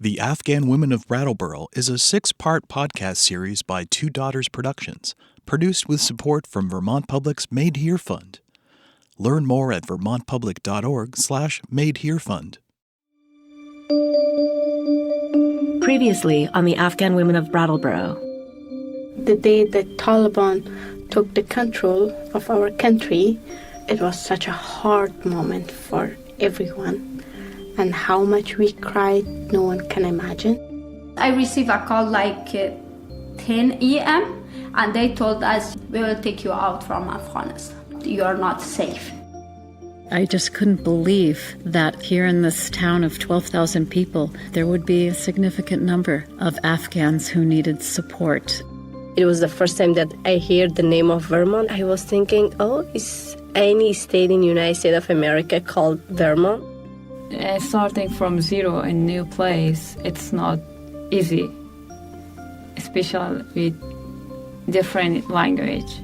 The Afghan Women of Brattleboro is a 6-part podcast series by Two Daughters Productions, produced with support from Vermont Public's Made Here Fund. Learn more at vermontpublic.org/madeherefund. Previously on the Afghan Women of Brattleboro. The day the Taliban took the control of our country, it was such a hard moment for everyone. And how much we cried, no one can imagine. I received a call like 10 a.m. and they told us, we will take you out from Afghanistan. You are not safe. I just couldn't believe that here in this town of 12,000 people, there would be a significant number of Afghans who needed support. It was the first time that I heard the name of Vermont. I was thinking, is any state in the United States of America called Vermont? Starting from zero in a new place, it's not easy, especially with different language.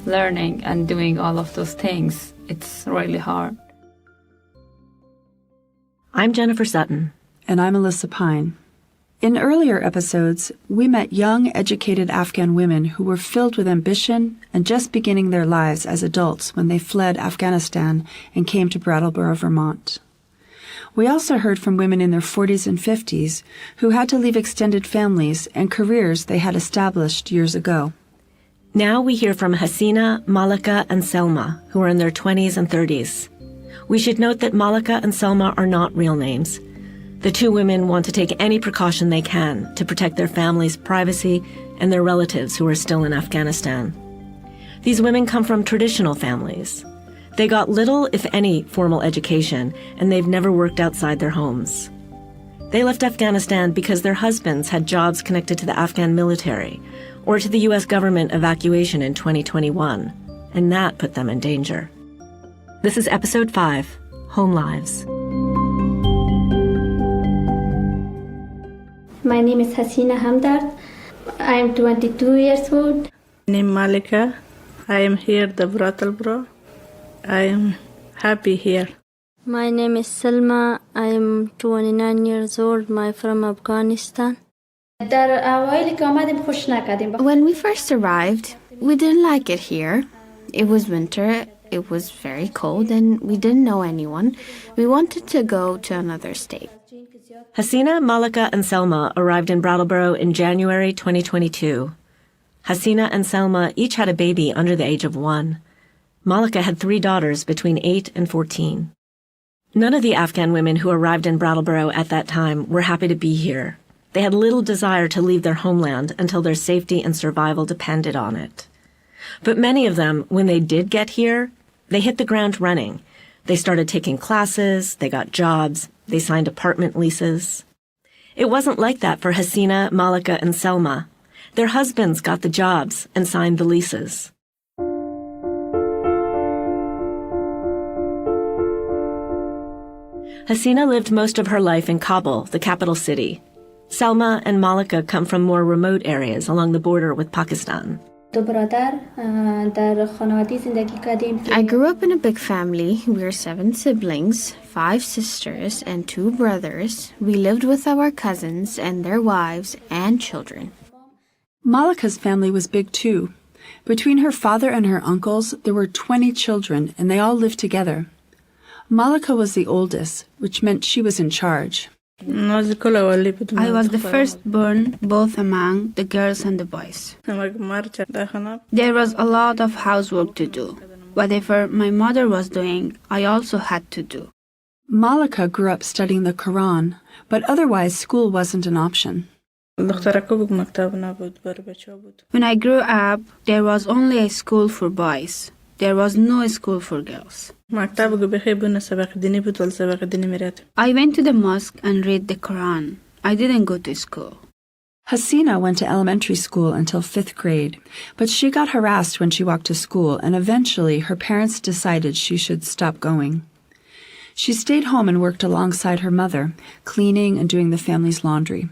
Learning and doing all of those things, it's really hard. I'm Jennifer Sutton. And I'm Alyssa Pine. In earlier episodes, we met young, educated Afghan women who were filled with ambition and just beginning their lives as adults when they fled Afghanistan and came to Brattleboro, Vermont. We also heard from women in their 40s and 50s who had to leave extended families and careers they had established years ago. Now we hear from Hasina, Malika, and Selma, who are in their 20s and 30s. We should note that Malika and Selma are not real names. The two women want to take any precaution they can to protect their families' privacy and their relatives who are still in Afghanistan. These women come from traditional families. They got little, if any, formal education, and they've never worked outside their homes. They left Afghanistan because their husbands had jobs connected to the Afghan military or to the U.S. government evacuation in 2021, and that put them in danger. This is Episode 5, Home Lives. My name is Hasina Hamdard. I am 22 years old. Name Malika. I am here at the Brattleboro. I am happy here. My name is Selma. I am 29 years old. I'm from Afghanistan. When we first arrived, we didn't like it here. It was winter, it was very cold, and we didn't know anyone. We wanted to go to another state. Hasina, Malika, and Selma arrived in Brattleboro in January 2022. Hasina and Selma each had a baby under the age of 1. Malika had 3 daughters between 8 and 14. None of the Afghan women who arrived in Brattleboro at that time were happy to be here. They had little desire to leave their homeland until their safety and survival depended on it. But many of them, when they did get here, they hit the ground running. They started taking classes, they got jobs, they signed apartment leases. It wasn't like that for Hasina, Malika, and Selma. Their husbands got the jobs and signed the leases. Hasina lived most of her life in Kabul, the capital city. Selma and Malika come from more remote areas along the border with Pakistan. I grew up in a big family. We're 7 siblings, 5 sisters, and 2 brothers. We lived with our cousins and their wives and children. Malika's family was big too. Between her father and her uncles, there were 20 children, and they all lived together. Malika was the oldest, which meant she was in charge. I was the firstborn, both among the girls and the boys. There was a lot of housework to do. Whatever my mother was doing, I also had to do. Malika grew up studying the Quran, but otherwise school wasn't an option. When I grew up, there was only a school for boys. There was no school for girls. I went to the mosque and read the Quran. I didn't go to school. Hasina went to elementary school until 5th grade, but she got harassed when she walked to school, and eventually her parents decided she should stop going. She stayed home and worked alongside her mother, cleaning and doing the family's laundry.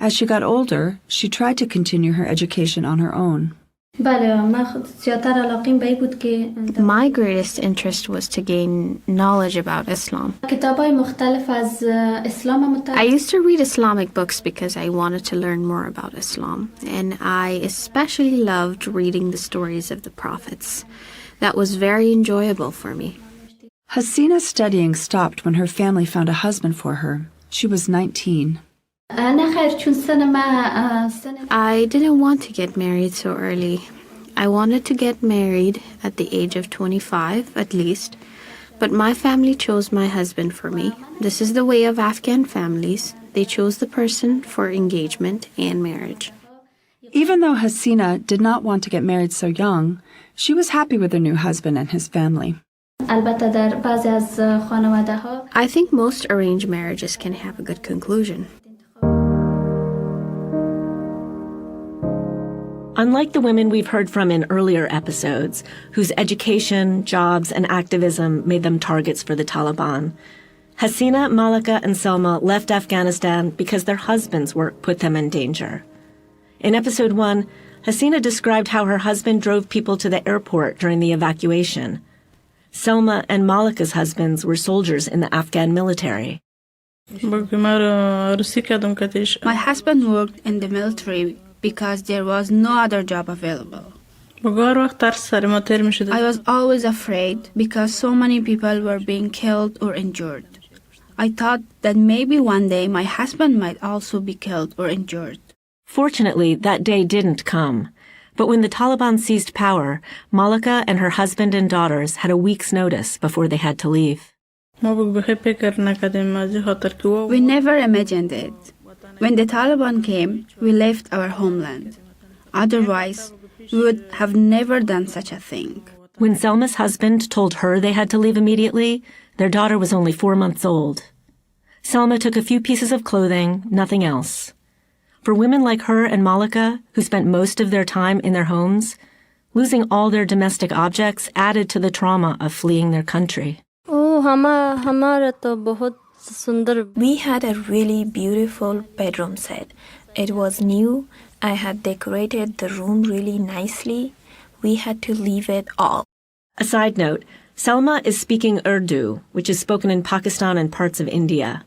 As she got older, she tried to continue her education on her own. My greatest interest was to gain knowledge about Islam. I used to read Islamic books because I wanted to learn more about Islam, and I especially loved reading the stories of the prophets. That was very enjoyable for me. Hasina's studying stopped when her family found a husband for her. She was 19. I didn't want to get married so early. I wanted to get married at the age of 25 at least, but my family chose my husband for me. This is the way of Afghan families. They chose the person for engagement and marriage. Even though Hasina did not want to get married so young, she was happy with her new husband and his family. I think most arranged marriages can have a good conclusion. Unlike the women we've heard from in earlier episodes, whose education, jobs, and activism made them targets for the Taliban, Hasina, Malika, and Selma left Afghanistan because their husbands' work put them in danger. In episode 1, Hasina described how her husband drove people to the airport during the evacuation. Selma and Malika's husbands were soldiers in the Afghan military. My husband worked in the military because there was no other job available. I was always afraid because so many people were being killed or injured. I thought that maybe one day my husband might also be killed or injured. Fortunately, that day didn't come. But when the Taliban seized power, Malika and her husband and daughters had a week's notice before they had to leave. We never imagined it. When the Taliban came, we left our homeland. Otherwise, we would have never done such a thing. When Selma's husband told her they had to leave immediately, their daughter was only 4 months old. Selma took a few pieces of clothing, nothing else. For women like her and Malika, who spent most of their time in their homes, losing all their domestic objects added to the trauma of fleeing their country. We had a really beautiful bedroom set. It was new. I had decorated the room really nicely. We had to leave it all. A side note, Selma is speaking Urdu, which is spoken in Pakistan and parts of India.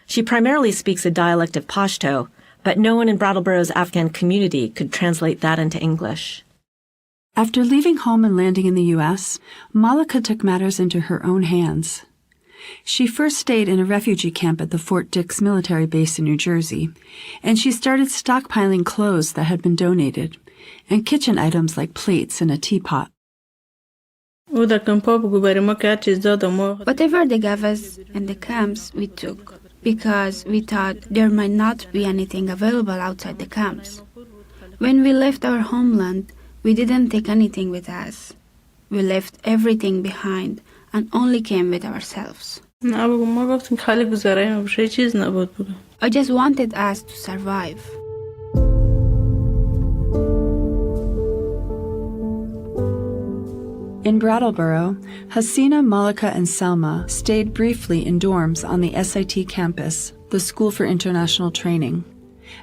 She primarily speaks a dialect of Pashto, but no one in Brattleboro's Afghan community could translate that into English. After leaving home and landing in the U.S., Malika took matters into her own hands. She first stayed in a refugee camp at the Fort Dix military base in New Jersey, and she started stockpiling clothes that had been donated, and kitchen items like plates and a teapot. Whatever they gave us in the camps, we took, because we thought there might not be anything available outside the camps. When we left our homeland, we didn't take anything with us. We left everything behind and only came with ourselves. I just wanted us to survive. In Brattleboro, Hasina, Malika, and Selma stayed briefly in dorms on the SIT campus, the School for International Training.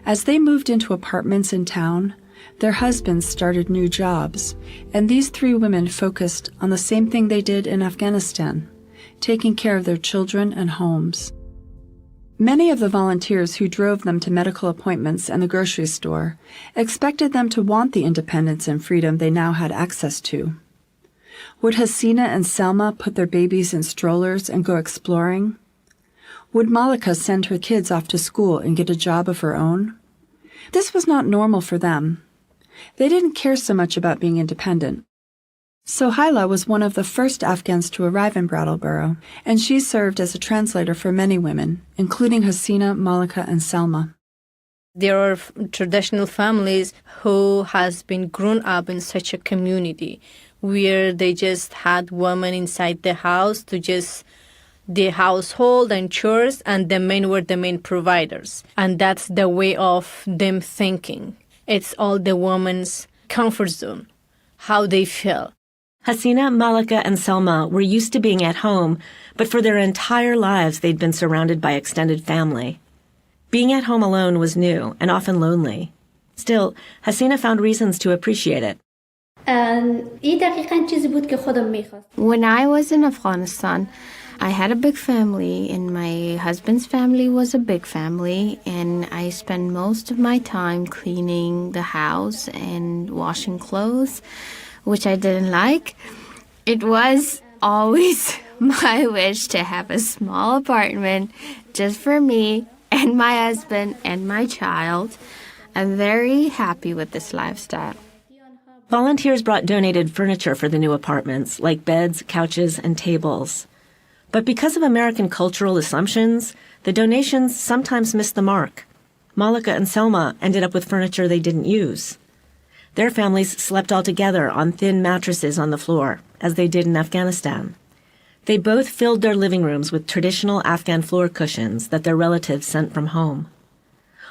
As they moved into apartments in town, their husbands started new jobs, and these 3 women focused on the same thing they did in Afghanistan, taking care of their children and homes. Many of the volunteers who drove them to medical appointments and the grocery store expected them to want the independence and freedom they now had access to. Would Hasina and Selma put their babies in strollers and go exploring? Would Malika send her kids off to school and get a job of her own? This was not normal for them. They didn't care so much about being independent. Sohaila was one of the first Afghans to arrive in Brattleboro, and she served as a translator for many women, including Hasina, Malika, and Selma. There are traditional families who has been grown up in such a community where they just had women inside the house to just the household and chores, and the men were the main providers. And that's the way of them thinking. It's all the woman's comfort zone, how they feel. Hasina, Malika, and Selma were used to being at home, but for their entire lives they'd been surrounded by extended family. Being at home alone was new and often lonely. Still, Hasina found reasons to appreciate it. When I was in Afghanistan, I had a big family, and my husband's family was a big family, and I spent most of my time cleaning the house and washing clothes, which I didn't like. It was always my wish to have a small apartment just for me and my husband and my child. I'm very happy with this lifestyle. Volunteers brought donated furniture for the new apartments, like beds, couches, and tables. But because of American cultural assumptions, the donations sometimes missed the mark. Malika and Selma ended up with furniture they didn't use. Their families slept all together on thin mattresses on the floor, as they did in Afghanistan. They both filled their living rooms with traditional Afghan floor cushions that their relatives sent from home.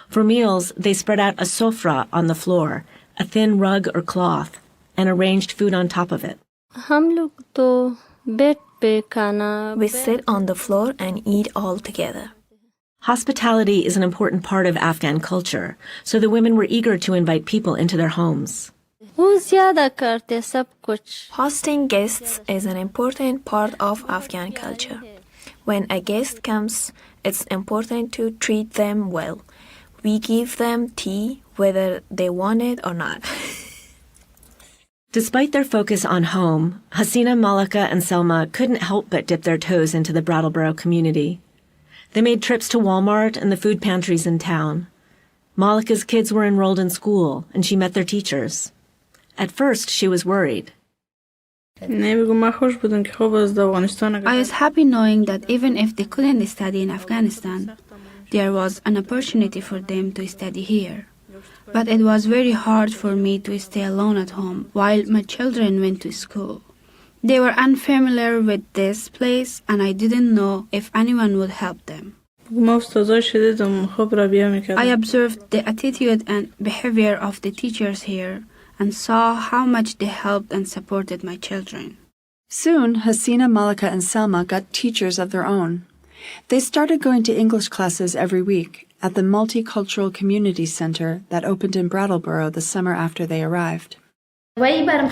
For meals, they spread out a sofra on the floor, a thin rug or cloth, and arranged food on top of it. We sit on the floor and eat all together. Hospitality is an important part of Afghan culture, so the women were eager to invite people into their homes. Hosting guests is an important part of Afghan culture. When a guest comes, it's important to treat them well. We give them tea, whether they want it or not. Despite their focus on home, Hasina, Malika, and Selma couldn't help but dip their toes into the Brattleboro community. They made trips to Walmart and the food pantries in town. Malika's kids were enrolled in school, and she met their teachers. At first, she was worried. I was happy knowing that even if they couldn't study in Afghanistan, there was an opportunity for them to study here. But it was very hard for me to stay alone at home while my children went to school. They were unfamiliar with this place, and I didn't know if anyone would help them. I observed the attitude and behavior of the teachers here and saw how much they helped and supported my children. Soon, Hasina, Malika, and Selma got teachers of their own. They started going to English classes every week at the Multicultural Community Center that opened in Brattleboro the summer after they arrived. When I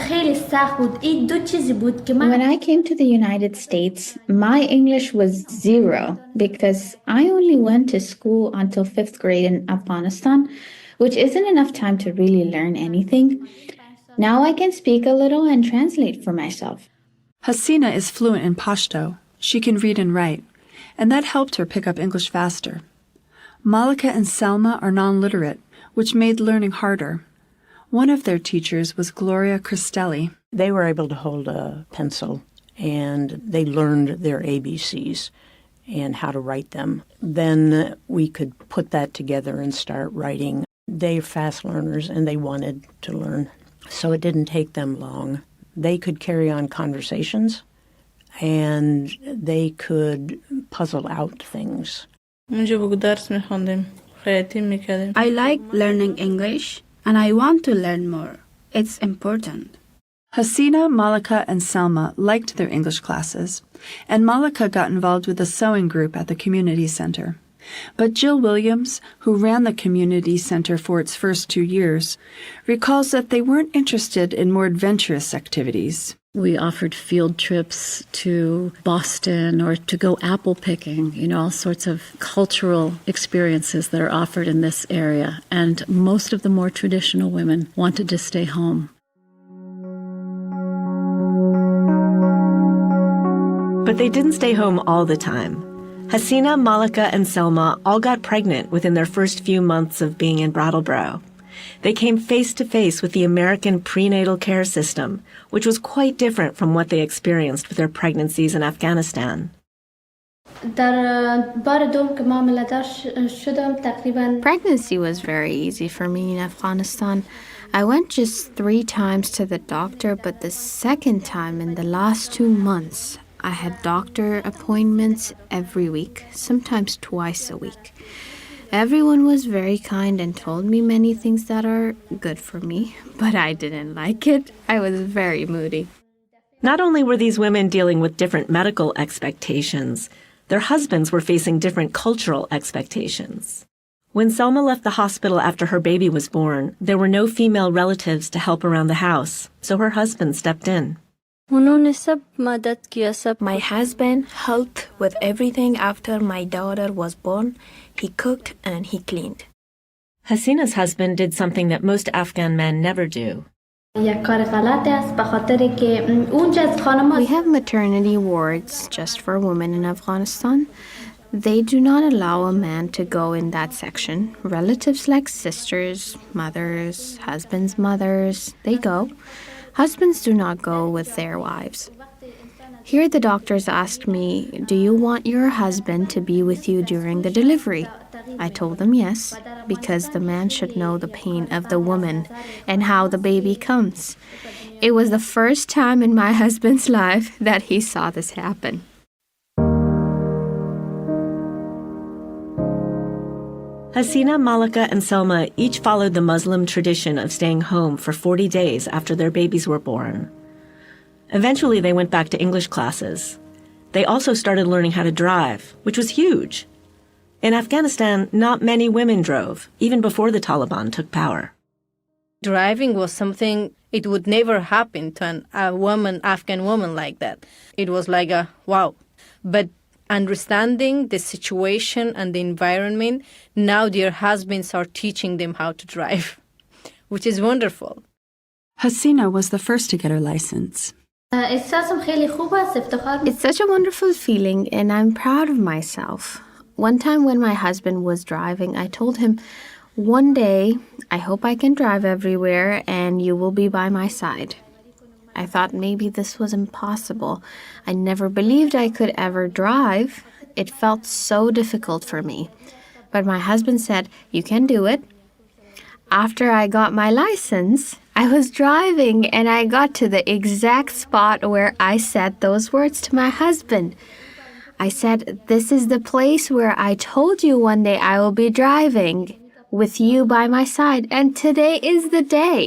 came to the United States, my English was zero because I only went to school until 5th grade in Afghanistan, which isn't enough time to really learn anything. Now I can speak a little and translate for myself. Hasina is fluent in Pashto. She can read and write, and that helped her pick up English faster. Malika and Selma are non-literate, which made learning harder. One of their teachers was Gloria Cristelli. They were able to hold a pencil, and they learned their ABCs and how to write them. Then we could put that together and start writing. They're fast learners, and they wanted to learn, so it didn't take them long. They could carry on conversations, and they could puzzle out things. I like learning English, and I want to learn more. It's important. Hasina, Malika, and Selma liked their English classes, and Malika got involved with a sewing group at the community center. But Jill Williams, who ran the community center for its first 2 years, recalls that they weren't interested in more adventurous activities. We offered field trips to Boston or to go apple picking, all sorts of cultural experiences that are offered in this area. And most of the more traditional women wanted to stay home. But they didn't stay home all the time. Hasina, Malika, and Selma all got pregnant within their first few months of being in Brattleboro. They came face to face with the American prenatal care system, which was quite different from what they experienced with their pregnancies in Afghanistan. Pregnancy was very easy for me in Afghanistan. I went just 3 times to the doctor, but the second time in the last 2 months, I had doctor appointments every week, sometimes twice a week. Everyone was very kind and told me many things that are good for me, but I didn't like it. I was very moody. Not only were these women dealing with different medical expectations, their husbands were facing different cultural expectations. When Selma left the hospital after her baby was born, there were no female relatives to help around the house, so her husband stepped in. My husband helped with everything after my daughter was born. He cooked and he cleaned. Hasina's husband did something that most Afghan men never do. We have maternity wards just for women in Afghanistan. They do not allow a man to go in that section. Relatives like sisters, mothers, husbands' mothers, they go. Husbands do not go with their wives. Here the doctors asked me, "Do you want your husband to be with you during the delivery?" I told them yes, because the man should know the pain of the woman and how the baby comes. It was the first time in my husband's life that he saw this happen. Hasina, Malika, and Selma each followed the Muslim tradition of staying home for 40 days after their babies were born. Eventually, they went back to English classes. They also started learning how to drive, which was huge. In Afghanistan, not many women drove, even before the Taliban took power. Driving was something, it would never happen to a woman, Afghan woman like that. It was like a wow. But understanding the situation and the environment, now their husbands are teaching them how to drive, which is wonderful. Hasina was the first to get her license. It's such a wonderful feeling, and I'm proud of myself. One time when my husband was driving, I told him, "One day, I hope I can drive everywhere and you will be by my side." I thought maybe this was impossible. I never believed I could ever drive. It felt so difficult for me. But my husband said, "You can do it." After I got my license, I was driving and I got to the exact spot where I said those words to my husband. I said, "This is the place where I told you one day I will be driving with you by my side, and today is the day."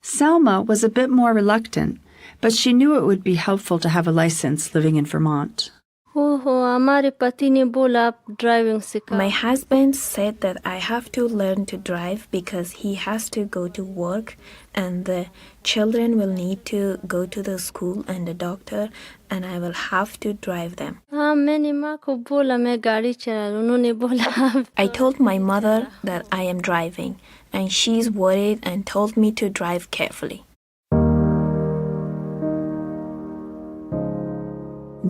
Selma was a bit more reluctant, but she knew it would be helpful to have a license living in Vermont. My husband said that I have to learn to drive because he has to go to work and the children will need to go to the school and the doctor and I will have to drive them. I told my mother that I am driving and she's worried and told me to drive carefully.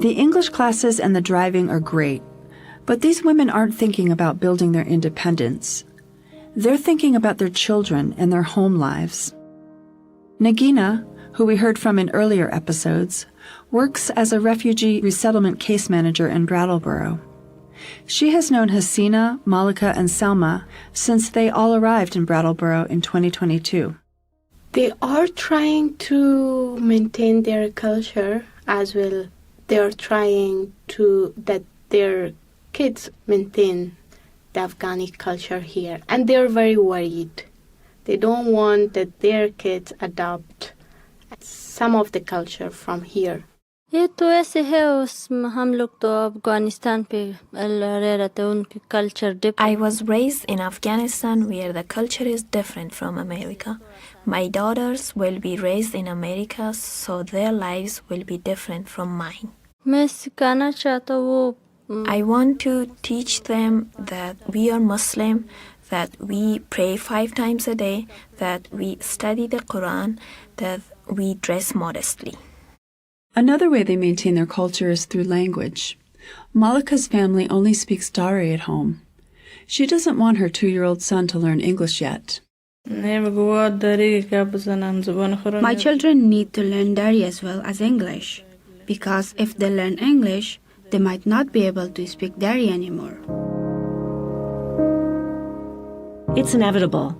The English classes and the driving are great, but these women aren't thinking about building their independence. They're thinking about their children and their home lives. Nagina, who we heard from in earlier episodes, works as a refugee resettlement case manager in Brattleboro. She has known Hasina, Malika, and Selma since they all arrived in Brattleboro in 2022. They are trying to maintain their culture as well. They are trying to that their kids maintain the Afghani culture here, and they are very worried. They don't want that their kids adopt some of the culture from here. ये तो ऐसे है हम लोग तो अफगानिस्तान पे रहते हैं उनकी culture. I was raised in Afghanistan where the culture is different from America. My daughters will be raised in America, so their lives will be different from mine. मैं सिखाना चाहता हूँ I want to teach them that we are Muslim, that we pray 5 times a day, that we study the Quran, that we dress modestly. Another way they maintain their culture is through language. Malika's family only speaks Dari at home. She doesn't want her 2-year-old son to learn English yet. My children need to learn Dari as well as English, because if they learn English, they might not be able to speak Dari anymore. It's inevitable.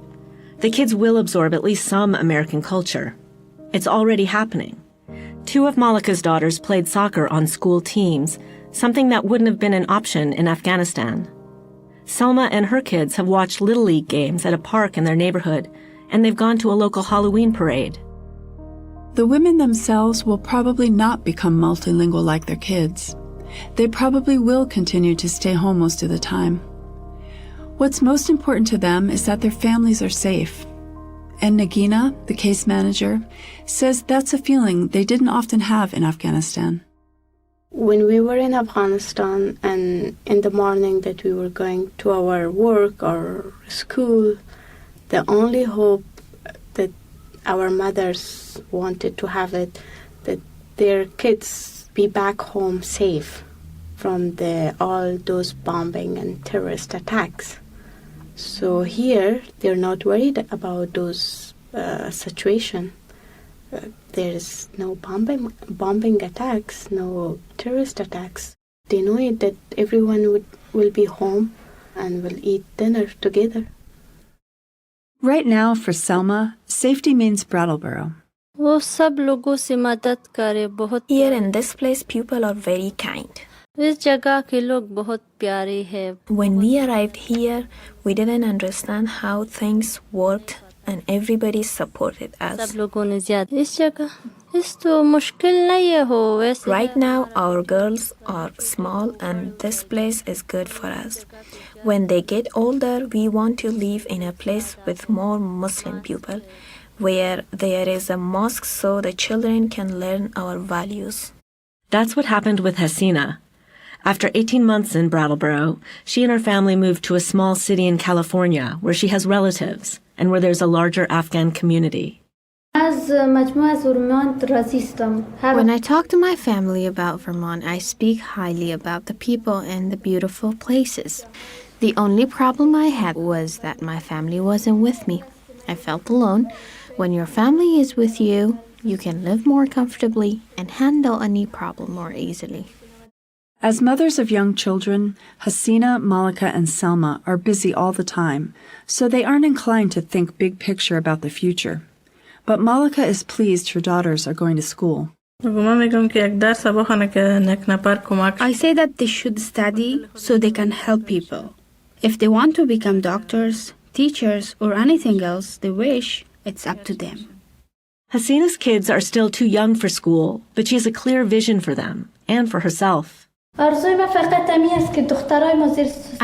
The kids will absorb at least some American culture. It's already happening. 2 of Malika's daughters played soccer on school teams, something that wouldn't have been an option in Afghanistan. Selma and her kids have watched Little League games at a park in their neighborhood, and they've gone to a local Halloween parade. The women themselves will probably not become multilingual like their kids. They probably will continue to stay home most of the time. What's most important to them is that their families are safe. And Nagina, the case manager, says that's a feeling they didn't often have in Afghanistan. When we were in Afghanistan and in the morning that we were going to our work or school, the only hope that our mothers wanted to have it, that their kids be back home safe from all those bombing and terrorist attacks. So here, they're not worried about those situations. There's no bombing attacks, no terrorist attacks. They know it, that everyone will be home and will eat dinner together. Right now, for Selma, safety means Brattleboro. Here in this place, people are very kind. When we arrived here, we didn't understand how things worked, and everybody supported us. Right now, our girls are small, and this place is good for us. When they get older, we want to live in a place with more Muslim people, where there is a mosque so the children can learn our values. That's what happened with Hasina. After 18 months in Brattleboro, she and her family moved to a small city in California where she has relatives and where there's a larger Afghan community. When I talk to my family about Vermont, I speak highly about the people and the beautiful places. The only problem I had was that my family wasn't with me. I felt alone. When your family is with you, you can live more comfortably and handle any problem more easily. As mothers of young children, Hasina, Malika, and Selma are busy all the time, so they aren't inclined to think big picture about the future. But Malika is pleased her daughters are going to school. I say that they should study so they can help people. If they want to become doctors, teachers, or anything else they wish, it's up to them. Hasina's kids are still too young for school, but she has a clear vision for them and for herself. I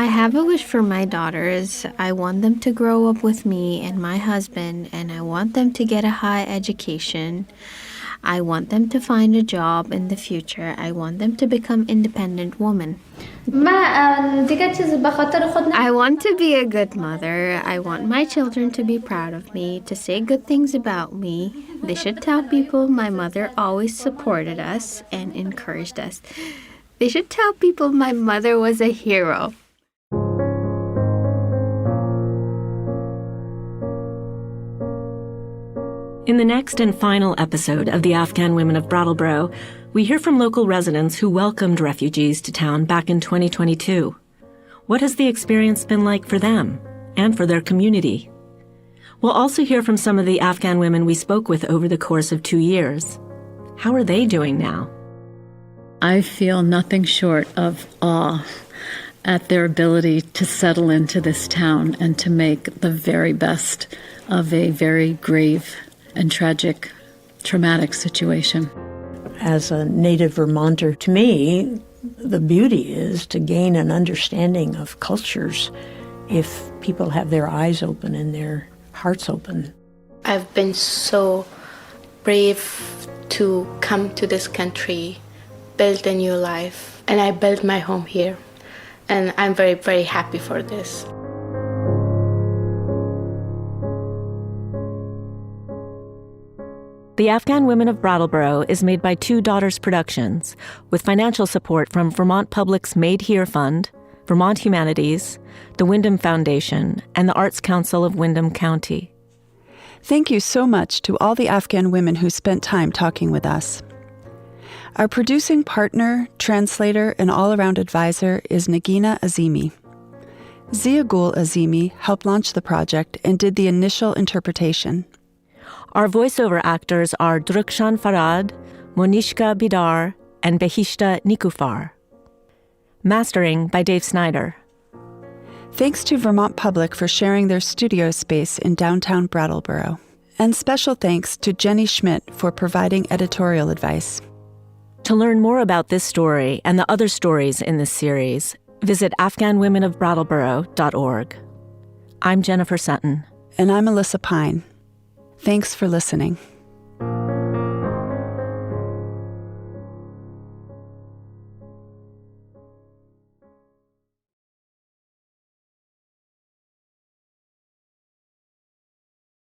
have a wish for my daughters. I want them to grow up with me and my husband, and I want them to get a high education. I want them to find a job in the future. I want them to become independent women. I want to be a good mother. I want my children to be proud of me, to say good things about me. They should tell people my mother always supported us and encouraged us. They should tell people my mother was a hero. In the next and final episode of the Afghan Women of Brattleboro, we hear from local residents who welcomed refugees to town back in 2022. What has the experience been like for them and for their community? We'll also hear from some of the Afghan women we spoke with over the course of 2 years. How are they doing now? I feel nothing short of awe at their ability to settle into this town and to make the very best of a very grave and tragic, traumatic situation. As a native Vermonter, to me, the beauty is to gain an understanding of cultures if people have their eyes open and their hearts open. I've been so brave to come to this country, build a new life, and I built my home here. And I'm very, very happy for this. The Afghan Women of Brattleboro is made by Two Daughters Productions, with financial support from Vermont Public's Made Here Fund, Vermont Humanities, the Windham Foundation, and the Arts Council of Windham County. Thank you so much to all the Afghan women who spent time talking with us. Our producing partner, translator, and all-around advisor is Nagina Azimi. Zia Gul Azimi helped launch the project and did the initial interpretation. Our voiceover actors are Drukshan Farad, Monishka Bidar, and Behishta Nikufar. Mastering by Dave Snyder. Thanks to Vermont Public for sharing their studio space in downtown Brattleboro. And special thanks to Jenny Schmidt for providing editorial advice. To learn more about this story and the other stories in this series, Visit AfghanWomenofBrattleboro.org. I'm Jennifer Sutton. And I'm Alyssa Pine. Thanks for listening.